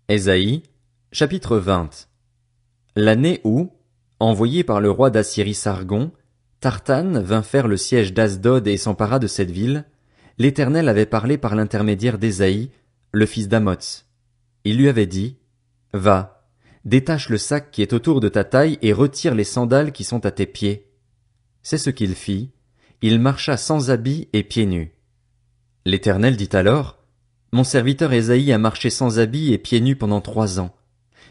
Ésaïe, chapitre 20. L'année où, envoyé par le roi d'Assyrie Sargon, Tartane vint faire le siège d'Asdod et s'empara de cette ville, l'Éternel avait parlé par l'intermédiaire d'Ésaïe, le fils d'Amoz. Il lui avait dit, Va, détache le sac qui est autour de ta taille et retire les sandales qui sont à tes pieds. C'est ce qu'il fit, il marcha sans habit et pieds nus. L'Éternel dit alors, Mon serviteur Ésaïe a marché sans habit et pieds nus pendant 3 ans.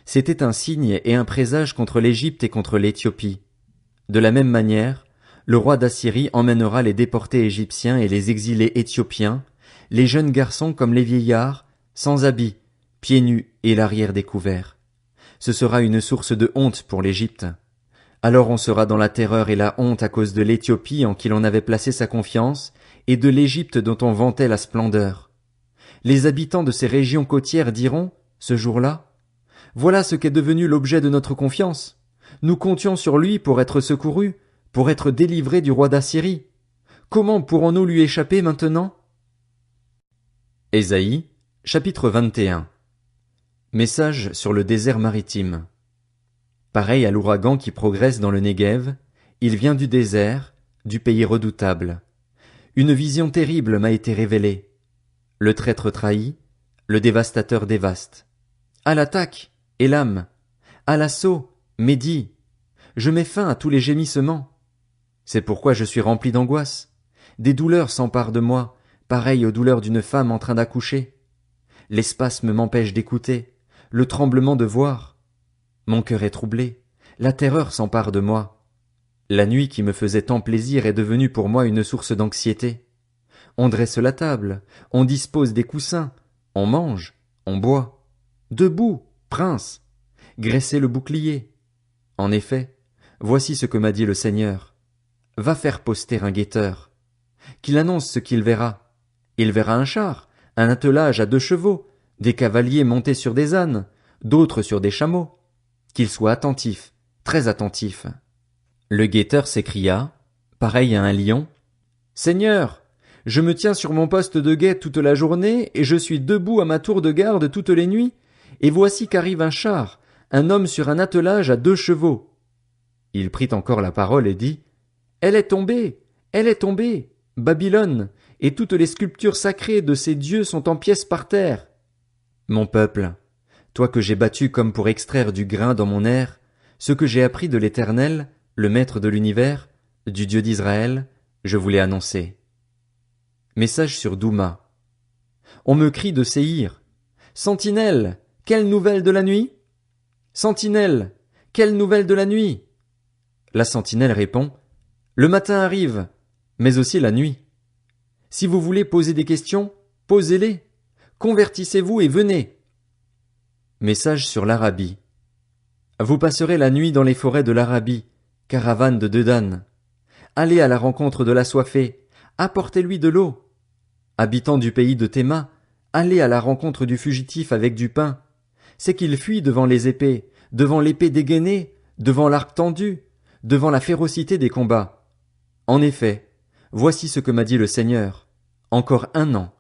C'était un signe et un présage contre l'Égypte et contre l'Éthiopie. De la même manière, le roi d'Assyrie emmènera les déportés égyptiens et les exilés éthiopiens, les jeunes garçons comme les vieillards, sans habit, pieds nus et l'arrière découvert. Ce sera une source de honte pour l'Égypte. Alors on sera dans la terreur et la honte à cause de l'Éthiopie en qui l'on avait placé sa confiance, et de l'Égypte dont on vantait la splendeur. Les habitants de ces régions côtières diront, ce jour-là, Voilà ce qu'est devenu l'objet de notre confiance. Nous comptions sur lui pour être secourus, pour être délivrés du roi d'Assyrie. Comment pourrons-nous lui échapper maintenant? Ésaïe, chapitre 21. Message sur le désert maritime. Pareil à l'ouragan qui progresse dans le Néguev, il vient du désert, du pays redoutable. Une vision terrible m'a été révélée. Le traître trahit, le dévastateur dévaste. À l'attaque, Élam! À l'assaut, Médie! Je mets fin à tous les gémissements. C'est pourquoi je suis rempli d'angoisse. Des douleurs s'emparent de moi, pareilles aux douleurs d'une femme en train d'accoucher. Les spasmes m'empêchent d'écouter, le tremblement de voir. Mon cœur est troublé, la terreur s'empare de moi. La nuit qui me faisait tant plaisir est devenue pour moi une source d'anxiété. On dresse la table, on dispose des coussins, on mange, on boit. Debout, prince! Graissez le bouclier. En effet, voici ce que m'a dit le Seigneur. Va faire poster un guetteur. Qu'il annonce ce qu'il verra. Il verra un char, un attelage à 2 chevaux, des cavaliers montés sur des ânes, d'autres sur des chameaux. Qu'il soit attentif, très attentif. Le guetteur s'écria, pareil à un lion. Seigneur! Je me tiens sur mon poste de guet toute la journée, et je suis debout à ma tour de garde toutes les nuits, et voici qu'arrive un char, un homme sur un attelage à 2 chevaux. Il prit encore la parole et dit, Elle est tombée, Babylone, et toutes les sculptures sacrées de ses dieux sont en pièces par terre. Mon peuple, toi que j'ai battu comme pour extraire du grain dans mon air, ce que j'ai appris de l'Éternel, le Maître de l'univers, du Dieu d'Israël, je vous l'ai annoncé. Message sur Douma. On me crie de Séhir. Sentinelle, quelle nouvelle de la nuit? Sentinelle, quelle nouvelle de la nuit? La sentinelle répond, Le matin arrive, mais aussi la nuit. Si vous voulez poser des questions, posez-les. Convertissez-vous et venez. Message sur l'Arabie. Vous passerez la nuit dans les forêts de l'Arabie, caravane de Dedan. Allez à la rencontre de l'assoiffé, apportez-lui de l'eau. Habitants du pays de Théma, allez à la rencontre du fugitif avec du pain. C'est qu'il fuit devant les épées, devant l'épée dégainée, devant l'arc tendu, devant la férocité des combats. En effet, voici ce que m'a dit le Seigneur. Encore 1 an,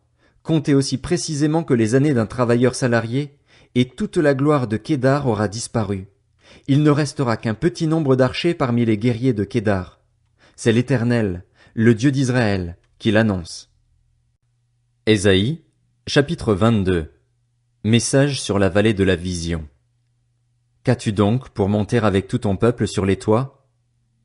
comptez aussi précisément que les années d'un travailleur salarié, et toute la gloire de Kédar aura disparu. Il ne restera qu'un petit nombre d'archers parmi les guerriers de Kédar. C'est l'Éternel, le Dieu d'Israël, qui l'annonce. Ésaïe, chapitre 22. Message sur la vallée de la vision. Qu'as-tu donc pour monter avec tout ton peuple sur les toits?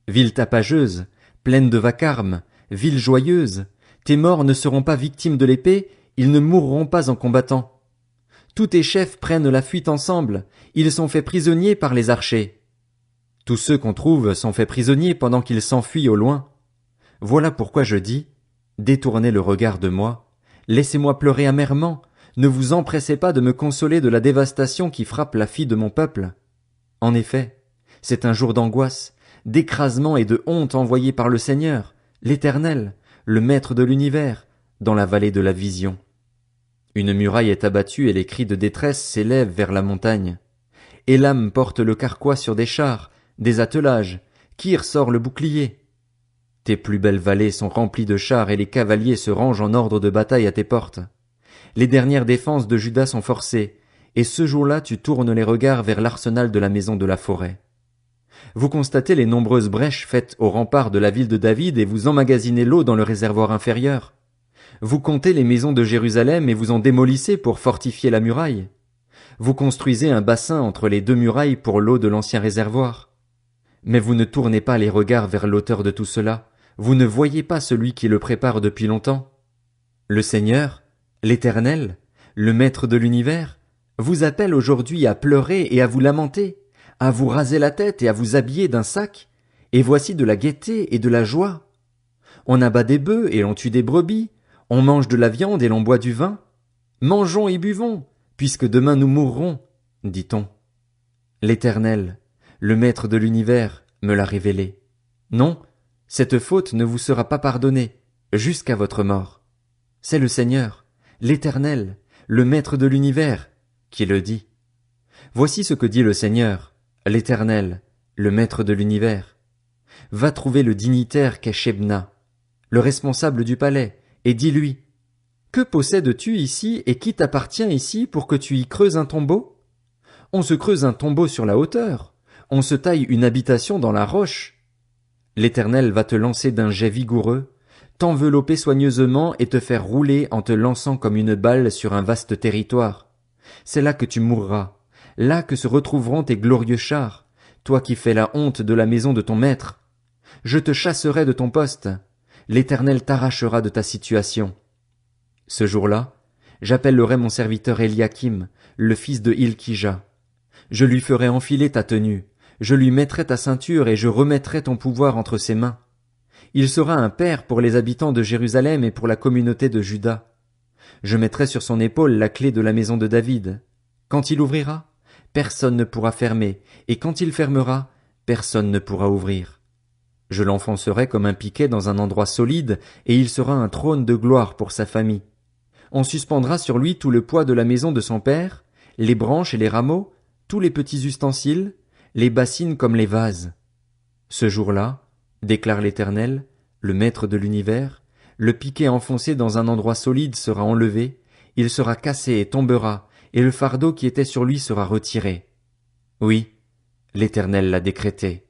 Ville tapageuse, pleine de vacarme, ville joyeuse, tes morts ne seront pas victimes de l'épée, ils ne mourront pas en combattant. Tous tes chefs prennent la fuite ensemble, ils sont faits prisonniers par les archers. Tous ceux qu'on trouve sont faits prisonniers pendant qu'ils s'enfuient au loin. Voilà pourquoi je dis, détournez le regard de moi, laissez-moi pleurer amèrement, ne vous empressez pas de me consoler de la dévastation qui frappe la fille de mon peuple. En effet, c'est un jour d'angoisse, d'écrasement et de honte envoyé par le Seigneur, l'Éternel, le Maître de l'univers, dans la vallée de la vision. Une muraille est abattue et les cris de détresse s'élèvent vers la montagne. Élam porte le carquois sur des chars, des attelages, Kir sort le bouclier. Tes plus belles vallées sont remplies de chars et les cavaliers se rangent en ordre de bataille à tes portes. Les dernières défenses de Juda sont forcées, et ce jour-là tu tournes les regards vers l'arsenal de la maison de la forêt. Vous constatez les nombreuses brèches faites aux remparts de la ville de David et vous emmagasinez l'eau dans le réservoir inférieur. Vous comptez les maisons de Jérusalem et vous en démolissez pour fortifier la muraille. Vous construisez un bassin entre les deux murailles pour l'eau de l'ancien réservoir. Mais vous ne tournez pas les regards vers l'auteur de tout cela, vous ne voyez pas celui qui le prépare depuis longtemps. Le Seigneur, l'Éternel, le Maître de l'univers, vous appelle aujourd'hui à pleurer et à vous lamenter, à vous raser la tête et à vous habiller d'un sac, et voici de la gaieté et de la joie. On abat des bœufs et l'on tue des brebis, on mange de la viande et l'on boit du vin. Mangeons et buvons, puisque demain nous mourrons, dit-on. L'Éternel, le Maître de l'univers, me l'a révélé. Non, cette faute ne vous sera pas pardonnée, jusqu'à votre mort. C'est le Seigneur, l'Éternel, le Maître de l'univers, qui le dit. Voici ce que dit le Seigneur, l'Éternel, le Maître de l'univers. Va trouver le dignitaire qu'est Shebna, le responsable du palais, et dis-lui, que possèdes-tu ici et qui t'appartient ici pour que tu y creuses un tombeau? On se creuse un tombeau sur la hauteur, on se taille une habitation dans la roche. L'Éternel va te lancer d'un jet vigoureux, t'envelopper soigneusement et te faire rouler en te lançant comme une balle sur un vaste territoire. C'est là que tu mourras, là que se retrouveront tes glorieux chars, toi qui fais la honte de la maison de ton maître. Je te chasserai de ton poste, l'Éternel t'arrachera de ta situation. Ce jour-là, j'appellerai mon serviteur Eliakim, le fils de Hilkija. Je lui ferai enfiler ta tenue, je lui mettrai ta ceinture et je remettrai ton pouvoir entre ses mains. Il sera un père pour les habitants de Jérusalem et pour la communauté de Juda. Je mettrai sur son épaule la clé de la maison de David. Quand il ouvrira, personne ne pourra fermer, et quand il fermera, personne ne pourra ouvrir. Je l'enfoncerai comme un piquet dans un endroit solide, et il sera un trône de gloire pour sa famille. On suspendra sur lui tout le poids de la maison de son père, les branches et les rameaux, tous les petits ustensiles, les bassines comme les vases. Ce jour-là, déclare l'Éternel, le Maître de l'univers, le piquet enfoncé dans un endroit solide sera enlevé, il sera cassé et tombera, et le fardeau qui était sur lui sera retiré. Oui, l'Éternel l'a décrété.